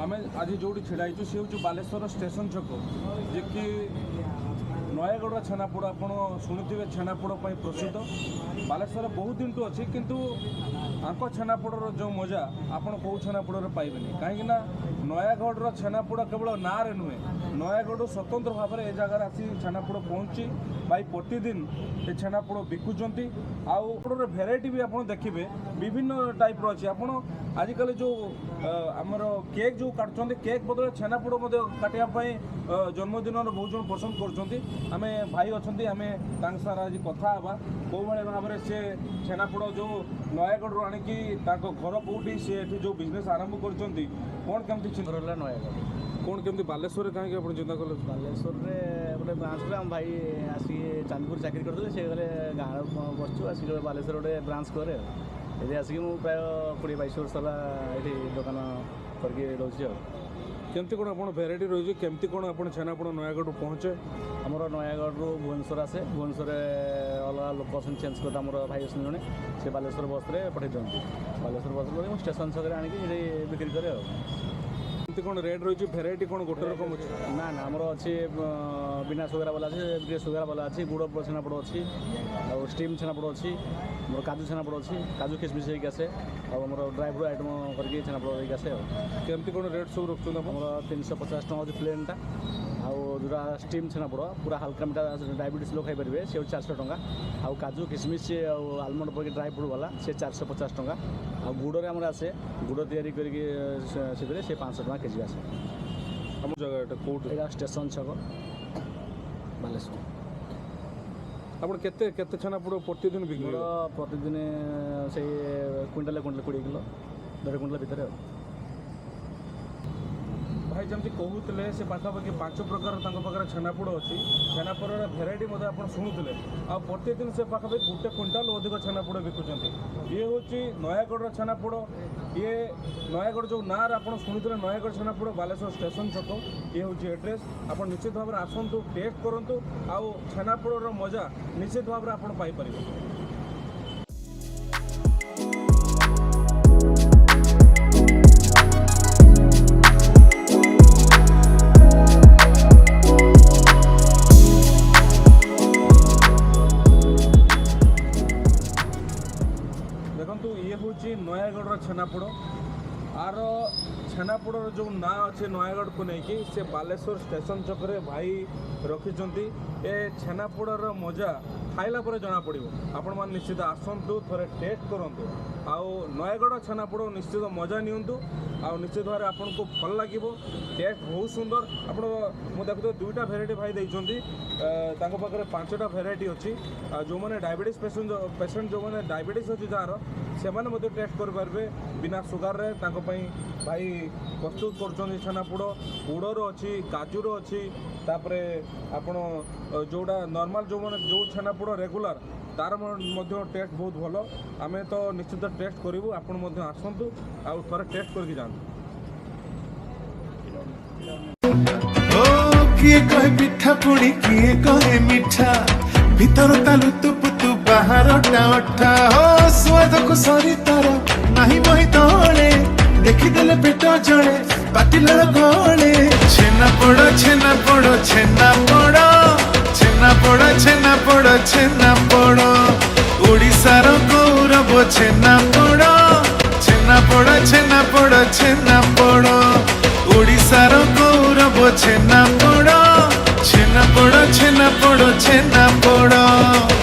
आम आज जो ढाई सी हूँ बालेश्वर स्टेशन छक जे कि नयागढ़ छेनापोड़ आप शुणुवे छेनापोड़ प्रसिद्ध बालेश्वर बहुत दिन टू अच्छी किंतु आंक छेनापोड़ जो मजा आपड़ कौ छेनापोड़ पाइबे कहीं नयागढ़ छेनापोड़ केवल ना नुहे नयागढ़ स्वतंत्र भाव में ए जगार आसी छेनापोड़ पहुँची भाई प्रतिदिन ये छेनापोड़ बिकुंट आउर भेराइटी भी आप देखिए विभिन्न टाइप रही आपड़ आजिकल जो आमर केक जो काटुंट केक बदले छेनापोड़ काटापी जन्मदिन बहुत जन पसंद कर आमे भाई अच्छा आम सार आज कथा कौ भाव में सी छेनापोड़ जो नयागढ़ आणिकी घर कौटी सी जो बिजनेस आरंभ कर कौन केमती चिंता नयागढ़ कौन केमती बालेश्वर कहीं आप चिंता कले बालेश्वर गोटे ब्रांच आम भाई आसिक चांदपुर चाकरी करते सी गले गाँव बसचु आसिक बालेश्वर गोटे ब्रांच करे ये आसिक मुझे प्राय 20-22 वर्ष है ये दुकान करके रोचे केमती कौन आप भेराइटी रही केमती कौन आप छेनापोड़ नयागढ़ पहुँचे आमर नयागढ़ भुवनेश्वर आसे भुवनेश्वर अलग लोक अच्छा चेंज करते आम भाई अच्छे जड़े से बालेश्वर बस में पठे दिखती बालेश्वर बस स्टेशन छक आनिकी बिक्री करे कौन रेट रही भेराइटी कौन गोटे रकम अच्छे ना ना आमर अच्छी बिना सुगारा वाला अच्छे सुगारा वाला अच्छी गुड़ छेनापोड़ अच्छी और स्टीम छेनापोड़ अच्छी मोर काजू छेनापोड़ अच्छी काजू किसमिश होगी आसे और आम ड्राई फ्रूट आइटम करके छेनापोड़ होगी आसे केमती कौन रेट सब रखुन आमर 350 टका अच्छे प्लेनटा आउरा स्टीम छेनापोड़ पूरा हल्का मीठा डायबिटीज लोग खाईपर सी 400 टका आउ काजू किसमिश और आलमंड पक ड्राई फ्रूट वाला सी 450 टका आ गुड़ आमर आसे गुड़ तैयारी करके से 500 टका केजी आसे आम जगह कौट स्टेशन छक बालेश्वर आप केते छेनापोड़ प्रतिदिन बिक्री प्रतिदिन से क्विंटाल 20 किलो 1.5 क्विंटाल भितर भाई जमी कहते से पाखापाखि 5 प्रकार छेनापोड़ अच्छी छेनापोड़ भेराइटी आप शुणुले आ प्रतिदिन से पाखापाखि 1 क्विंटाल अधिक छेनापोड़ बिकुंट ये हूँ नयागढ़ छेनापोड़ ये नयागढ़ जो ना आप शुणुते नयागढ़ छेनापोड़ बालेश्वर स्टेशन छक ये हूँ एड्रेस आप निश्चित भाव में आसतु टेस्ट करूँ आउ छेनापोड़ मजा निश्चित भाव में आप पाइपर देखो ये हूँ नयागढ़ छेनापोड़ आर छेनापोड़ जो ना अच्छे नयागढ़ को लेकिन से बालेश्वर स्टेशन छकरे भाई रखिंट ए छेनापोड़ मजा खाइला पर जना पड़ो आपण मैंने निश्चित आसतु थे टेस्ट करूँ आउ नयागढ़ छेनापोड़ निश्चित मजा नियंतु आ निश्चित भाव आपन को भल लगे टेस्ट बहुत सुंदर आप देखते 2टा भेराइटी भाई देते पाखे 5टा भेराइटी अच्छी जो मैंने डायबिटीज पेसेंट जो मैंने डायबिटीज अच्छी जार से टेस्ट करेंगे बिना सुगार भाई प्रस्तुत कर छेनापोड़ गुड़र अच्छी काजूर अच्छी तापरे आपण जोड़ा नॉर्मल जो मैंने जो छेनापोड़ रेगुलर तार टेस्ट बहुत भल आम तो निश्चित टेस्ट करूँ आपण आसतु आउ थे टेस्ट करके जातु किए कहे पिठा पुड़ी किए कहे मिठा भीतर तालु तुपुतु बाहर टाटा हो स्वाद को सरी तार नाही मोहि तोले देखी देले पेट जळे पाटिल गळे छेनापोड़ छेनापोड़ छेनापोड़ छेनापोड़ छेनापोड़ छेनापोड़ ओडिशार गौरव छेनापोड़ छेनापोड़ छेनापोड़ छेनापोड़ ओडिशार गौरव छेनापोड़ छेनापोड़ छेनापोड़ छेनापोड़